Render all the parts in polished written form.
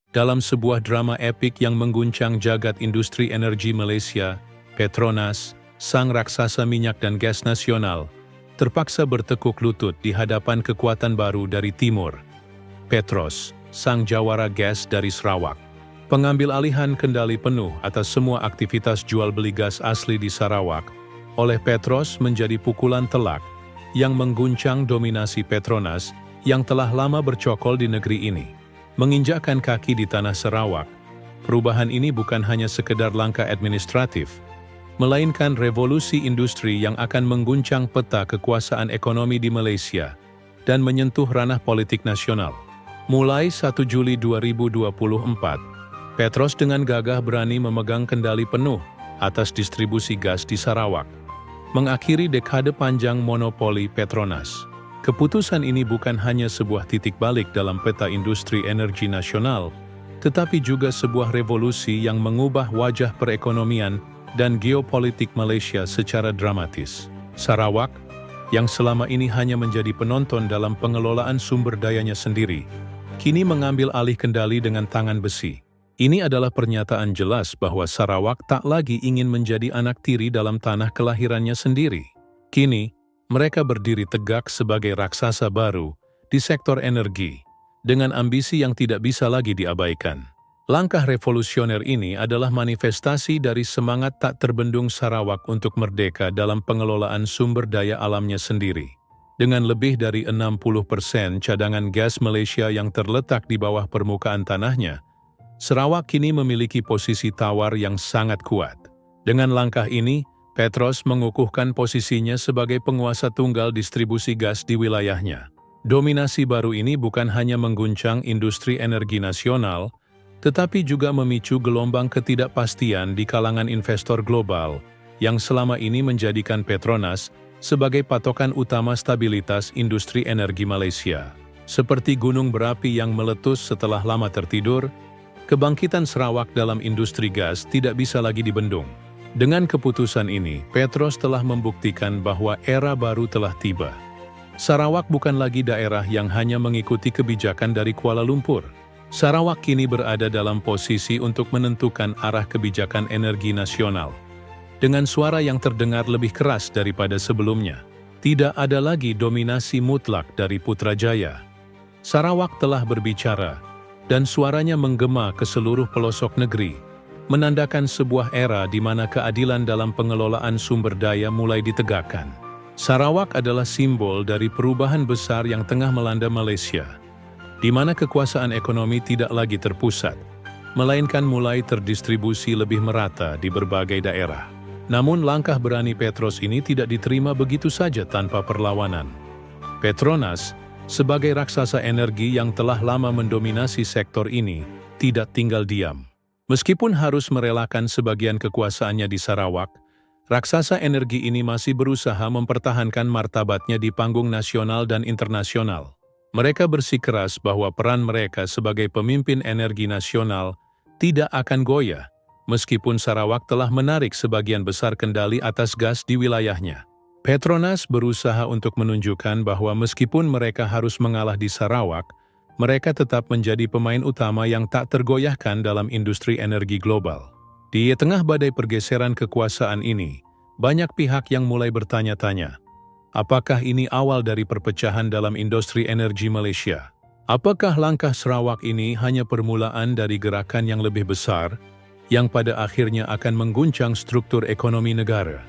Dalam sebuah drama epik yang mengguncang jagat industri energi Malaysia, Petronas, sang raksasa minyak dan gas nasional, terpaksa bertekuk lutut di hadapan kekuatan baru dari timur, Petros, sang jawara gas dari Sarawak. Pengambil alihan kendali penuh atas semua aktivitas jual beli gas asli di Sarawak oleh Petros menjadi pukulan telak yang mengguncang dominasi Petronas yang telah lama bercokol di negeri ini. Menginjakkan kaki di tanah Sarawak, perubahan ini bukan hanya sekedar langkah administratif, melainkan revolusi industri yang akan mengguncang peta kekuasaan ekonomi di Malaysia dan menyentuh ranah politik nasional. Mulai 1 Juli 2024, Petros dengan gagah berani memegang kendali penuh atas distribusi gas di Sarawak, mengakhiri dekade panjang monopoli Petronas. Keputusan ini bukan hanya sebuah titik balik dalam peta industri energi nasional, tetapi juga sebuah revolusi yang mengubah wajah perekonomian dan geopolitik Malaysia secara dramatis. Sarawak, yang selama ini hanya menjadi penonton dalam pengelolaan sumber dayanya sendiri, kini mengambil alih kendali dengan tangan besi. Ini adalah pernyataan jelas bahwa Sarawak tak lagi ingin menjadi anak tiri dalam tanah kelahirannya sendiri. Kini, mereka berdiri tegak sebagai raksasa baru di sektor energi, dengan ambisi yang tidak bisa lagi diabaikan. Langkah revolusioner ini adalah manifestasi dari semangat tak terbendung Sarawak untuk merdeka dalam pengelolaan sumber daya alamnya sendiri. Dengan lebih dari 60% cadangan gas Malaysia yang terletak di bawah permukaan tanahnya, Sarawak kini memiliki posisi tawar yang sangat kuat. Dengan langkah ini, Petros mengukuhkan posisinya sebagai penguasa tunggal distribusi gas di wilayahnya. Dominasi baru ini bukan hanya mengguncang industri energi nasional, tetapi juga memicu gelombang ketidakpastian di kalangan investor global yang selama ini menjadikan Petronas sebagai patokan utama stabilitas industri energi Malaysia. Seperti gunung berapi yang meletus setelah lama tertidur, kebangkitan Sarawak dalam industri gas tidak bisa lagi dibendung. Dengan keputusan ini, Petros telah membuktikan bahwa era baru telah tiba. Sarawak bukan lagi daerah yang hanya mengikuti kebijakan dari Kuala Lumpur. Sarawak kini berada dalam posisi untuk menentukan arah kebijakan energi nasional. Dengan suara yang terdengar lebih keras daripada sebelumnya, tidak ada lagi dominasi mutlak dari Putrajaya. Sarawak telah berbicara, dan suaranya menggema ke seluruh pelosok negeri, menandakan sebuah era di mana keadilan dalam pengelolaan sumber daya mulai ditegakkan. Sarawak adalah simbol dari perubahan besar yang tengah melanda Malaysia, di mana kekuasaan ekonomi tidak lagi terpusat, melainkan mulai terdistribusi lebih merata di berbagai daerah. Namun langkah berani Petros ini tidak diterima begitu saja tanpa perlawanan. Petronas, sebagai raksasa energi yang telah lama mendominasi sektor ini, tidak tinggal diam. Meskipun harus merelakan sebagian kekuasaannya di Sarawak, raksasa energi ini masih berusaha mempertahankan martabatnya di panggung nasional dan internasional. Mereka bersikeras bahwa peran mereka sebagai pemimpin energi nasional tidak akan goyah, meskipun Sarawak telah menarik sebagian besar kendali atas gas di wilayahnya. Petronas berusaha untuk menunjukkan bahwa meskipun mereka harus mengalah di Sarawak, mereka tetap menjadi pemain utama yang tak tergoyahkan dalam industri energi global. Di tengah badai pergeseran kekuasaan ini, banyak pihak yang mulai bertanya-tanya, apakah ini awal dari perpecahan dalam industri energi Malaysia? Apakah langkah Sarawak ini hanya permulaan dari gerakan yang lebih besar, yang pada akhirnya akan mengguncang struktur ekonomi negara?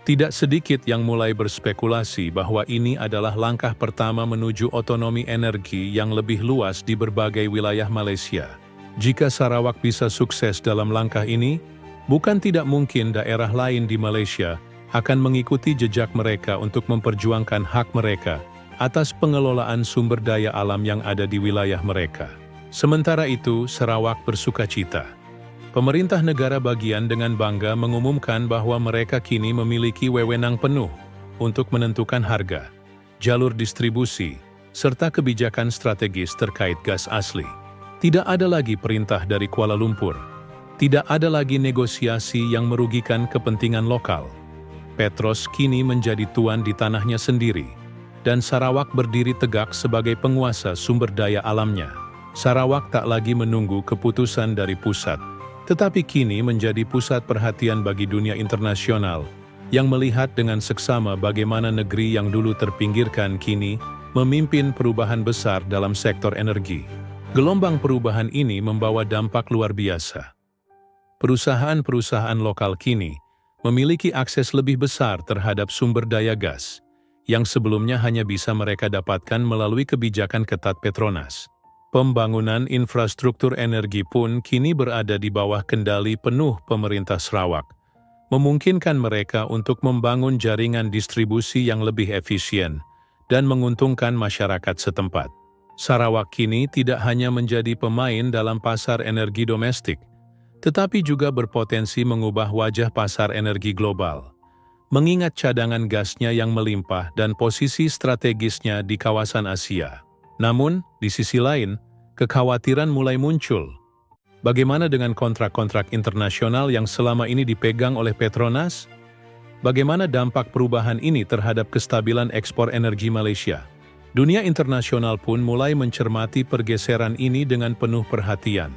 Tidak sedikit yang mulai berspekulasi bahwa ini adalah langkah pertama menuju otonomi energi yang lebih luas di berbagai wilayah Malaysia. Jika Sarawak bisa sukses dalam langkah ini, bukan tidak mungkin daerah lain di Malaysia akan mengikuti jejak mereka untuk memperjuangkan hak mereka atas pengelolaan sumber daya alam yang ada di wilayah mereka. Sementara itu, Sarawak bersukacita. Pemerintah negara bagian dengan bangga mengumumkan bahwa mereka kini memiliki wewenang penuh untuk menentukan harga, jalur distribusi, serta kebijakan strategis terkait gas asli. Tidak ada lagi perintah dari Kuala Lumpur. Tidak ada lagi negosiasi yang merugikan kepentingan lokal. Petros kini menjadi tuan di tanahnya sendiri, dan Sarawak berdiri tegak sebagai penguasa sumber daya alamnya. Sarawak tak lagi menunggu keputusan dari pusat, tetapi kini menjadi pusat perhatian bagi dunia internasional yang melihat dengan seksama bagaimana negeri yang dulu terpinggirkan kini memimpin perubahan besar dalam sektor energi. Gelombang perubahan ini membawa dampak luar biasa. Perusahaan-perusahaan lokal kini memiliki akses lebih besar terhadap sumber daya gas, yang sebelumnya hanya bisa mereka dapatkan melalui kebijakan ketat Petronas. Pembangunan infrastruktur energi pun kini berada di bawah kendali penuh pemerintah Sarawak, memungkinkan mereka untuk membangun jaringan distribusi yang lebih efisien dan menguntungkan masyarakat setempat. Sarawak kini tidak hanya menjadi pemain dalam pasar energi domestik, tetapi juga berpotensi mengubah wajah pasar energi global, mengingat cadangan gasnya yang melimpah dan posisi strategisnya di kawasan Asia. Namun, di sisi lain, kekhawatiran mulai muncul. Bagaimana dengan kontrak-kontrak internasional yang selama ini dipegang oleh Petronas? Bagaimana dampak perubahan ini terhadap kestabilan ekspor energi Malaysia? Dunia internasional pun mulai mencermati pergeseran ini dengan penuh perhatian.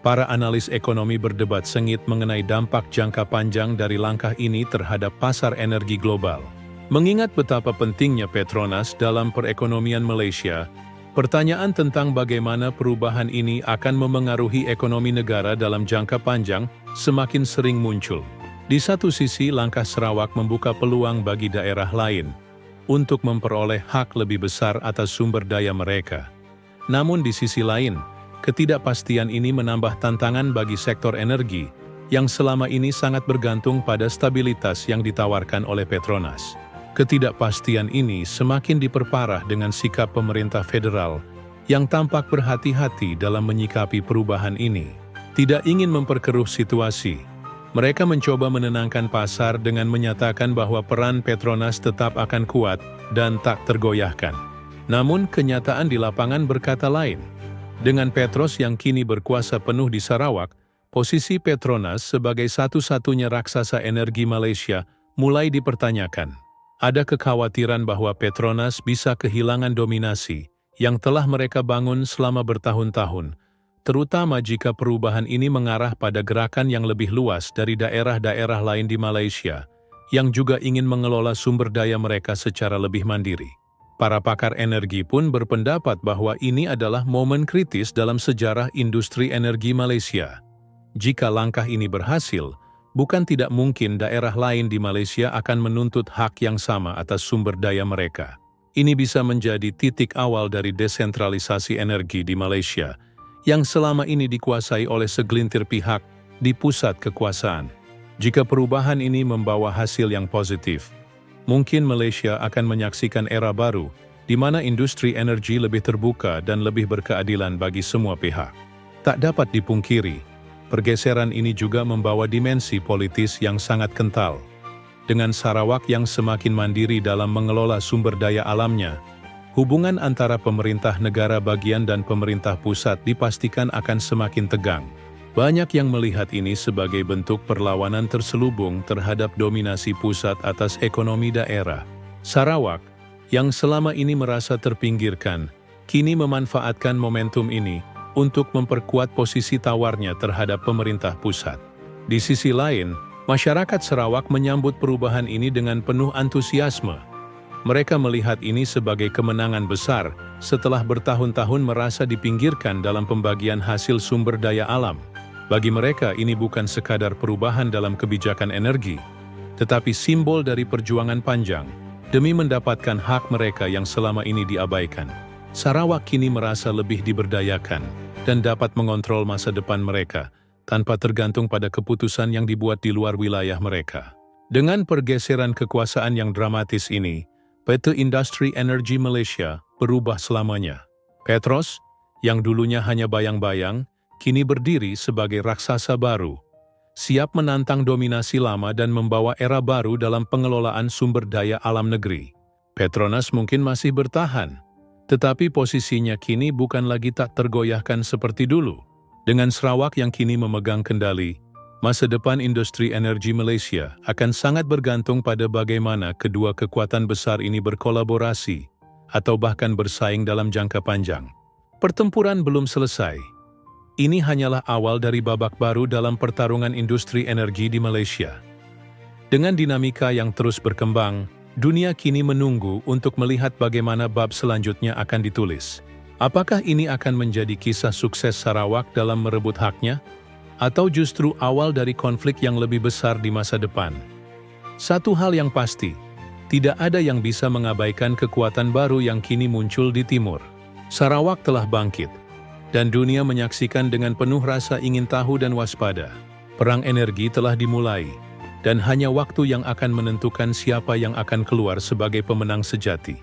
Para analis ekonomi berdebat sengit mengenai dampak jangka panjang dari langkah ini terhadap pasar energi global. Mengingat betapa pentingnya Petronas dalam perekonomian Malaysia, pertanyaan tentang bagaimana perubahan ini akan memengaruhi ekonomi negara dalam jangka panjang semakin sering muncul. Di satu sisi, langkah Sarawak membuka peluang bagi daerah lain untuk memperoleh hak lebih besar atas sumber daya mereka. Namun di sisi lain, ketidakpastian ini menambah tantangan bagi sektor energi yang selama ini sangat bergantung pada stabilitas yang ditawarkan oleh Petronas. Ketidakpastian ini semakin diperparah dengan sikap pemerintah federal yang tampak berhati-hati dalam menyikapi perubahan ini. Tidak ingin memperkeruh situasi, mereka mencoba menenangkan pasar dengan menyatakan bahwa peran Petronas tetap akan kuat dan tak tergoyahkan. Namun kenyataan di lapangan berkata lain. Dengan Petros yang kini berkuasa penuh di Sarawak, posisi Petronas sebagai satu-satunya raksasa energi Malaysia mulai dipertanyakan. Ada kekhawatiran bahwa Petronas bisa kehilangan dominasi yang telah mereka bangun selama bertahun-tahun, terutama jika perubahan ini mengarah pada gerakan yang lebih luas dari daerah-daerah lain di Malaysia, yang juga ingin mengelola sumber daya mereka secara lebih mandiri. Para pakar energi pun berpendapat bahwa ini adalah momen kritis dalam sejarah industri energi Malaysia. Jika langkah ini berhasil, bukan tidak mungkin daerah lain di Malaysia akan menuntut hak yang sama atas sumber daya mereka. Ini bisa menjadi titik awal dari desentralisasi energi di Malaysia, yang selama ini dikuasai oleh segelintir pihak di pusat kekuasaan. Jika perubahan ini membawa hasil yang positif, mungkin Malaysia akan menyaksikan era baru, di mana industri energi lebih terbuka dan lebih berkeadilan bagi semua pihak. Tak dapat dipungkiri, pergeseran ini juga membawa dimensi politis yang sangat kental. Dengan Sarawak yang semakin mandiri dalam mengelola sumber daya alamnya, hubungan antara pemerintah negara bagian dan pemerintah pusat dipastikan akan semakin tegang. Banyak yang melihat ini sebagai bentuk perlawanan terselubung terhadap dominasi pusat atas ekonomi daerah. Sarawak, yang selama ini merasa terpinggirkan, kini memanfaatkan momentum ini untuk memperkuat posisi tawarnya terhadap pemerintah pusat. Di sisi lain, masyarakat Sarawak menyambut perubahan ini dengan penuh antusiasme. Mereka melihat ini sebagai kemenangan besar setelah bertahun-tahun merasa dipinggirkan dalam pembagian hasil sumber daya alam. Bagi mereka ini bukan sekadar perubahan dalam kebijakan energi, tetapi simbol dari perjuangan panjang demi mendapatkan hak mereka yang selama ini diabaikan. Sarawak kini merasa lebih diberdayakan dan dapat mengontrol masa depan mereka tanpa tergantung pada keputusan yang dibuat di luar wilayah mereka. Dengan pergeseran kekuasaan yang dramatis ini, PT Industri Energi Malaysia berubah selamanya. Petros, yang dulunya hanya bayang-bayang, kini berdiri sebagai raksasa baru, siap menantang dominasi lama dan membawa era baru dalam pengelolaan sumber daya alam negeri. Petronas mungkin masih bertahan, tetapi posisinya kini bukan lagi tak tergoyahkan seperti dulu. Dengan Sarawak yang kini memegang kendali, masa depan industri energi Malaysia akan sangat bergantung pada bagaimana kedua kekuatan besar ini berkolaborasi atau bahkan bersaing dalam jangka panjang. Pertempuran belum selesai. Ini hanyalah awal dari babak baru dalam pertarungan industri energi di Malaysia. Dengan dinamika yang terus berkembang, dunia kini menunggu untuk melihat bagaimana bab selanjutnya akan ditulis. Apakah ini akan menjadi kisah sukses Sarawak dalam merebut haknya? Atau justru awal dari konflik yang lebih besar di masa depan? Satu hal yang pasti, tidak ada yang bisa mengabaikan kekuatan baru yang kini muncul di timur. Sarawak telah bangkit, dan dunia menyaksikan dengan penuh rasa ingin tahu dan waspada. Perang energi telah dimulai, dan hanya waktu yang akan menentukan siapa yang akan keluar sebagai pemenang sejati.